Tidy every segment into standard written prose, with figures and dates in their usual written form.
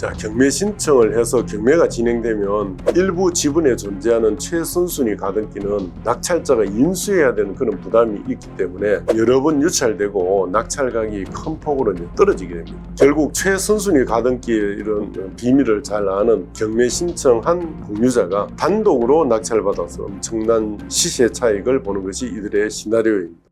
자, 경매 신청을 해서 경매가 진행되면 일부 지분에 존재하는 최선순위 가등기는 낙찰자가 인수해야 되는 그런 부담이 있기 때문에 여러 번 유찰되고 낙찰가격이 큰 폭으로 떨어지게 됩니다. 결국 최선순위 가등기의 이런 비밀을 잘 아는 경매 신청한 공유자가 단독으로 낙찰받아서 엄청난 시세 차익을 보는 것이 이들의 시나리오입니다.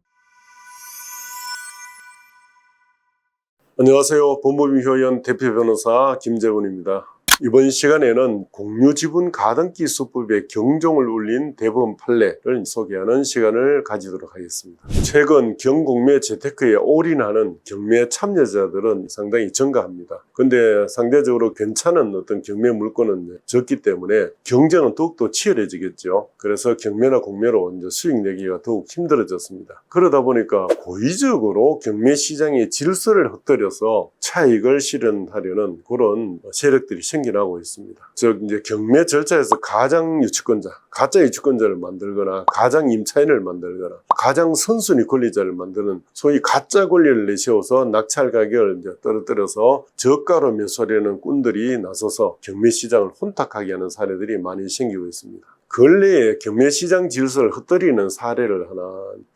안녕하세요. 법무법인효연 대표 변호사 김재훈입니다. 이번 시간에는 공유지분 가등기 수법의 경종을 울린 대법원 판례를 소개하는 시간을 가지도록 하겠습니다. 최근 경공매 재테크에 올인하는 경매 참여자들은 상당히 증가합니다. 근데 상대적으로 괜찮은 어떤 경매 물건은 적기 때문에 경쟁은 더욱더 치열해지겠죠. 그래서 경매나 공매로 이제 수익 내기가 더욱 힘들어졌습니다. 그러다 보니까 고의적으로 경매 시장의 질서를 흩뜨려서 차익을 실현하려는 그런 세력들이 생겨나고 있습니다. 즉 이제 경매 절차에서 가장 유치권자, 가짜 유치권자를 만들거나 가장 임차인을 만들거나 가장 선순위 권리자를 만드는 소위 가짜 권리를 내세워서 낙찰 가격을 이제 떨어뜨려서 저가로 매수하려는 꾼들이 나서서 경매 시장을 혼탁하게 하는 사례들이 많이 생기고 있습니다. 근래에 경매시장 질서를 흩뜨리는 사례를 하나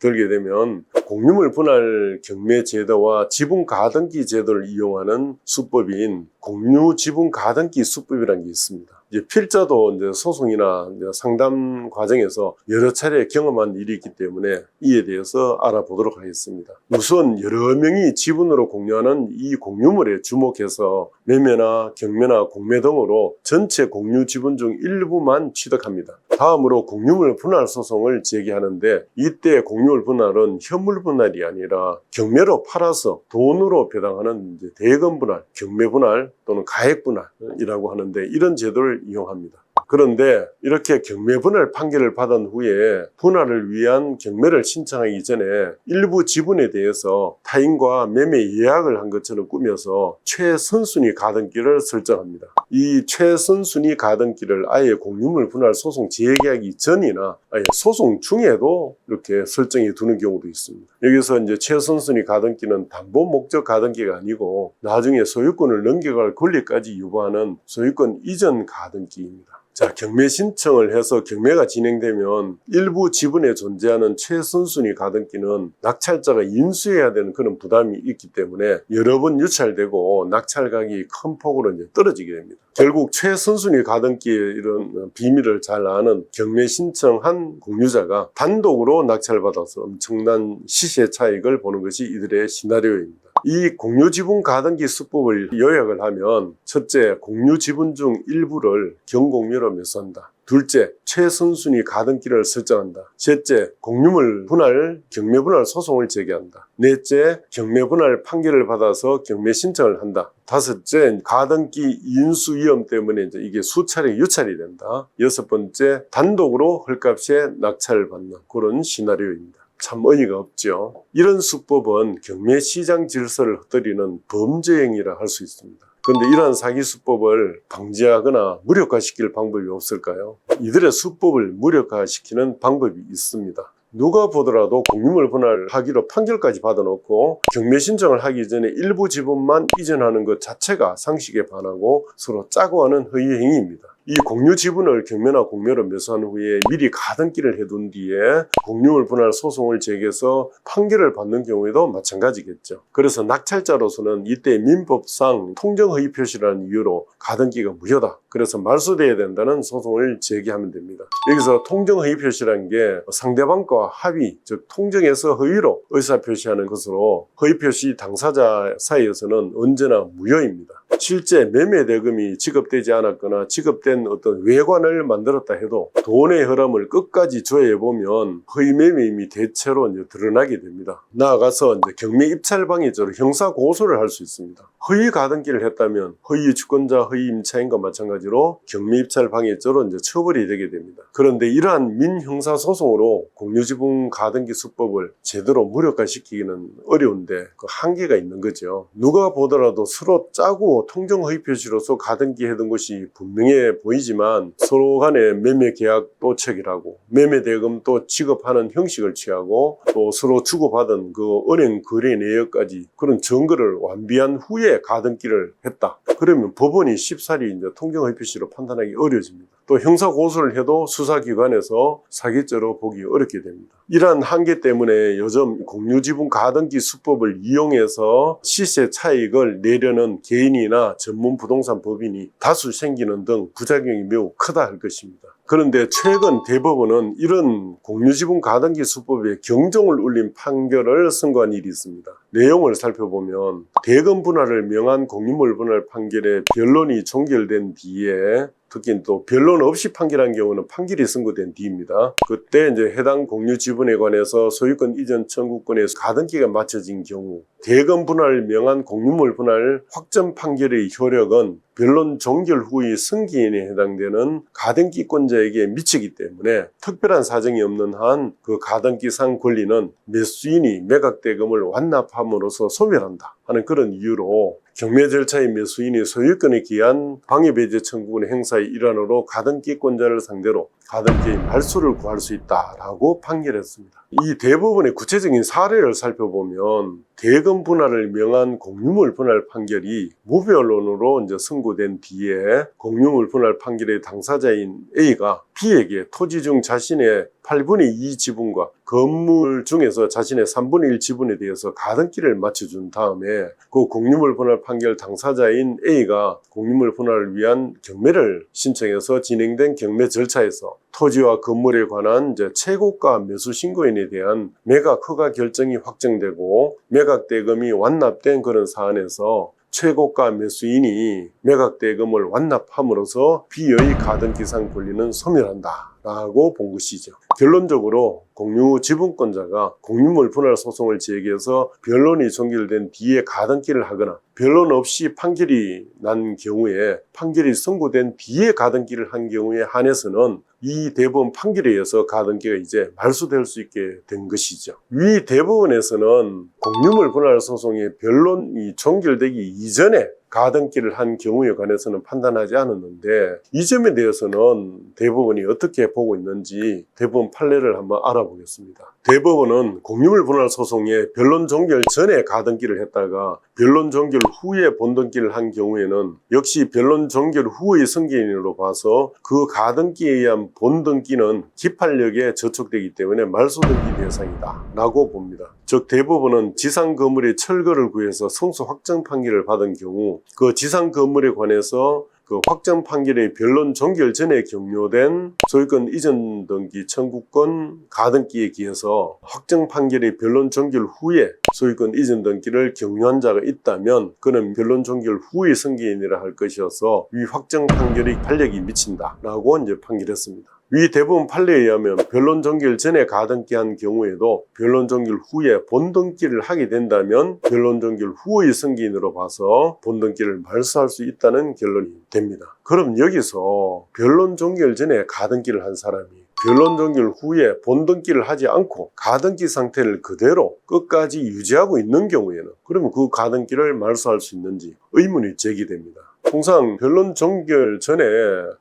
들게 되면 공유물 분할 경매 제도와 지분 가등기 제도를 이용하는 수법인 공유 지분 가등기 수법이라는 게 있습니다. 이제 필자도 이제 소송이나 이제 상담 과정에서 여러 차례 경험한 일이 있기 때문에 이에 대해서 알아보도록 하겠습니다. 우선 여러 명이 지분으로 공유하는 이 공유물에 주목해서 매매나 경매나 공매 등으로 전체 공유 지분 중 일부만 취득합니다. 다음으로 공유물 분할 소송을 제기하는데 이때 공유물 분할은 현물 분할이 아니라 경매로 팔아서 돈으로 배당하는 이제 대금 분할, 경매 분할 또는 가액 분할이라고 하는데 이런 제도를 이용합니다. 그런데 이렇게 경매 분할 판결을 받은 후에 분할을 위한 경매를 신청하기 전에 일부 지분에 대해서 타인과 매매 예약을 한 것처럼 꾸며서 최선순위 가등기를 설정합니다. 이 최선순위 가등기를 아예 공유물 분할 소송 재개하기 전이나 아예 소송 중에도 이렇게 설정해 두는 경우도 있습니다. 여기서 이제 최선순위 가등기는 담보 목적 가등기가 아니고 나중에 소유권을 넘겨갈 권리까지 유보하는 소유권 이전 가등기입니다. 자, 경매 신청을 해서 경매가 진행되면 일부 지분에 존재하는 최선순위 가등기는 낙찰자가 인수해야 되는 그런 부담이 있기 때문에 여러 번 유찰되고 낙찰 가격이 큰 폭으로 이제 떨어지게 됩니다. 결국 최선순위 가등기의 이런 비밀을 잘 아는 경매 신청한 공유자가 단독으로 낙찰받아서 엄청난 시세 차익을 보는 것이 이들의 시나리오입니다. 이 공유지분 가등기 수법을 요약을 하면 첫째, 공유지분 중 일부를 경공유로 매수한다. 둘째, 최선순위 가등기를 설정한다. 셋째, 공유물 분할, 경매 분할 소송을 제기한다. 넷째, 경매 분할 판결을 받아서 경매 신청을 한다. 다섯째, 가등기 인수 위험 때문에 이제 이게 수차례 유찰이 된다. 여섯 번째, 단독으로 헐값에 낙찰을 받는 그런 시나리오입니다. 참 의의가 없죠. 이런 수법은 경매 시장 질서를 흩뜨리는 범죄 행위라 할 수 있습니다. 그런데 이러한 사기 수법을 방지하거나 무력화시킬 방법이 없을까요? 이들의 수법을 무력화시키는 방법이 있습니다. 누가 보더라도 공유물 분할하기로 판결까지 받아놓고 경매 신청을 하기 전에 일부 지분만 이전하는 것 자체가 상식에 반하고 서로 짜고 하는 허위 행위입니다. 이 공유 지분을 경매나 공매로 매수한 후에 미리 가등기를 해둔 뒤에 공유물 분할 소송을 제기해서 판결을 받는 경우에도 마찬가지겠죠. 그래서 낙찰자로서는 이때 민법상 통정허위 표시라는 이유로 가등기가 무효다. 그래서 말소돼야 된다는 소송을 제기하면 됩니다. 여기서 통정허위 표시라는 게 상대방과 합의, 즉 통정해서 허위로 의사표시하는 것으로 허위 표시 당사자 사이에서는 언제나 무효입니다. 실제 매매 대금이 지급되지 않았거나 지급된 어떤 외관을 만들었다 해도 돈의 흐름을 끝까지 조회해보면 허위 매매임이 대체로 이제 드러나게 됩니다. 나아가서 이제 경매 입찰 방해죄로 형사 고소를 할 수 있습니다. 허위 가등기를 했다면 허위 유치권자, 허위 임차인과 마찬가지로 경매 입찰 방해죄로 이제 처벌이 되게 됩니다. 그런데 이러한 민형사 소송으로 공유지분 가등기 수법을 제대로 무력화시키기는 어려운데 그 한계가 있는 거죠. 누가 보더라도 서로 짜고 뭐 통정 허위 표시로서 가등기 해둔 것이 분명해 보이지만 서로 간에 매매 계약 또 체결하고 매매 대금 또 지급하는 형식을 취하고 또 서로 주고받은 그 은행 거래 내역까지 그런 증거를 완비한 후에 가등기를 했다. 그러면 법원이 쉽사리 이제 통정 허위 표시로 판단하기 어려워집니다. 또 형사 고소를 해도 수사기관에서 사기죄로 보기 어렵게 됩니다. 이러한 한계 때문에 요즘 공유지분 가등기 수법을 이용해서 시세 차익을 내려는 개인이나 전문 부동산 법인이 다수 생기는 등 부작용이 매우 크다 할 것입니다. 그런데 최근 대법원은 이런 공유지분 가등기 수법에 경종을 울린 판결을 선고한 일이 있습니다. 내용을 살펴보면 대금 분할을 명한 공유물 분할 판결에 변론이 종결된 뒤에 특히 또 변론 없이 판결한 경우는 판결이 선고된 뒤입니다. 그때 이제 해당 공유 지분에 관해서 소유권 이전 청구권에 가등기가 맞춰진 경우 대금 분할 명한 공유물 분할 확정 판결의 효력은 변론 종결 후의 승기인에 해당되는 가등기권자에게 미치기 때문에 특별한 사정이 없는 한 그 가등기상 권리는 매수인이 매각대금을 완납함으로써 소멸한다 하는 그런 이유로 경매 절차의 매수인이 소유권에 기한 방해배제 청구권 행사의 일환으로 가등기권자를 상대로 가등기의 말소를 구할 수 있다라고 판결했습니다. 이 대법원의 구체적인 사례를 살펴보면 대금 분할을 명한 공유물 분할 판결이 무변론으로 이제 선고된 뒤에 공유물 분할 판결의 당사자인 A가 B에게 토지 중 자신의 8분의 2 지분과 건물 중에서 자신의 3분의 1 지분에 대해서 가등기를 맞춰준 다음에 그 공유물 분할 판결 당사자인 A가 공유물 분할을 위한 경매를 신청해서 진행된 경매 절차에서 토지와 건물에 관한 이제 최고가 매수 신고인에 대한 매각 허가 결정이 확정되고 매각 대금이 완납된 그런 사안에서 최고가 매수인이 매각 대금을 완납함으로써 B의 가등기상 권리는 소멸한다 라고 본 것이죠. 결론적으로 공유 지분권자가 공유물 분할 소송을 제기해서 변론이 종결된 뒤에 가등기를 하거나 변론 없이 판결이 난 경우에 판결이 선고된 뒤에 가등기를 한 경우에 한해서는 이 대법원 판결에 의해서 가등기가 이제 말소될 수 있게 된 것이죠. 위 대법원에서는 공유물 분할 소송의 변론이 종결되기 이전에 가등기를 한 경우에 관해서는 판단하지 않았는데 이 점에 대해서는 대법원이 어떻게 보고 있는지 대법원 판례를 한번 알아보겠습니다. 대법원은 공유물 분할 소송에 변론 종결 전에 가등기를 했다가 변론 종결 후에 본등기를 한 경우에는 역시 변론 종결 후의 승계인으로 봐서 그 가등기에 의한 본등기는 기판력에 저촉되기 때문에 말소등기 대상이다 라고 봅니다. 즉 대법원은 지상 건물의 철거를 구해서 성수 확정 판결을 받은 경우 그 지상 건물에 관해서 그 확정 판결의 변론 종결 전에 격려된 소유권 이전 등기 청구권 가등기에 기해서 확정 판결의 변론 종결 후에 소유권 이전 등기를 격려한 자가 있다면 그는 변론 종결 후의 승계인이라 할 것이어서 위 확정 판결의 판력이 미친다라고 이제 판결했습니다. 위 대법원 판례에 의하면 변론 종결 전에 가등기한 경우에도 변론 종결 후에 본등기를 하게 된다면 변론 종결 후의 승계인으로 봐서 본등기를 말소할 수 있다는 결론이 됩니다. 그럼 여기서 변론 종결 전에 가등기를 한 사람이 변론 종결 후에 본등기를 하지 않고 가등기 상태를 그대로 끝까지 유지하고 있는 경우에는 그러면 그 가등기를 말소할 수 있는지 의문이 제기됩니다. 통상 변론 종결 전에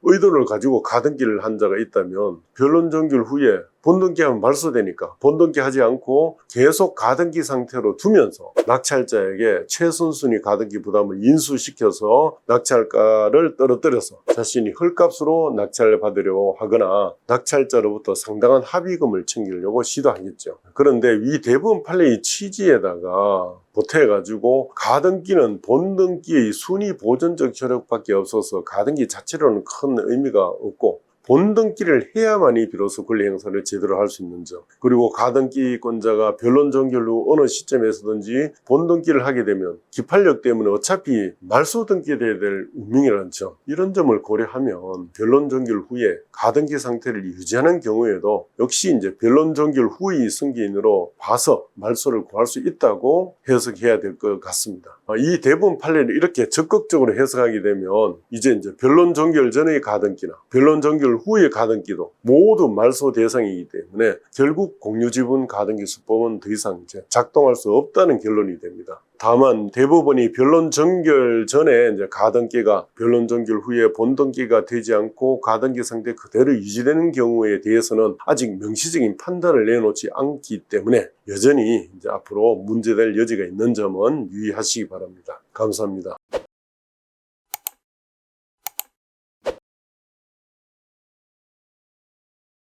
의도를 가지고 가등기를 한 자가 있다면 변론 종결 후에 본등기하면 말소되니까 본등기하지 않고 계속 가등기 상태로 두면서 낙찰자에게 최선순위 가등기 부담을 인수시켜서 낙찰가를 떨어뜨려서 자신이 헐값으로 낙찰을 받으려고 하거나 낙찰자로부터 상당한 합의금을 챙기려고 시도하겠죠. 그런데 위 대법원 판례의 취지에다가 보태가지고 가등기는 본등기의 순위 보전적 효력밖에 없어서 가등기 자체로는 큰 의미가 없고 본등기를 해야만이 비로소 권리 행사를 제대로 할 수 있는 점, 그리고 가등기권자가 변론 종결 후 어느 시점에서든지 본등기를 하게 되면 기판력 때문에 어차피 말소 등기돼야 될 운명이라는 점, 이런 점을 고려하면 변론 종결 후에 가등기 상태를 유지하는 경우에도 역시 이제 변론 종결 후의 승계인으로 봐서 말소를 구할 수 있다고 해석해야 될 것 같습니다. 이 대법원 판례를 이렇게 적극적으로 해석하게 되면 이제 변론 종결 전의 가등기나 변론 종결 전결 후의 가등기도 모두 말소 대상이기 때문에 결국 공유지분 가등기 수법은 더 이상 이제 작동할 수 없다는 결론이 됩니다. 다만 대법원이 변론 전결 전에 이제 가등기가 변론 전결 후에 본등기가 되지 않고 가등기 상태 그대로 유지되는 경우에 대해서는 아직 명시적인 판단을 내놓지 않기 때문에 여전히 이제 앞으로 문제될 여지가 있는 점은 유의하시기 바랍니다. 감사합니다.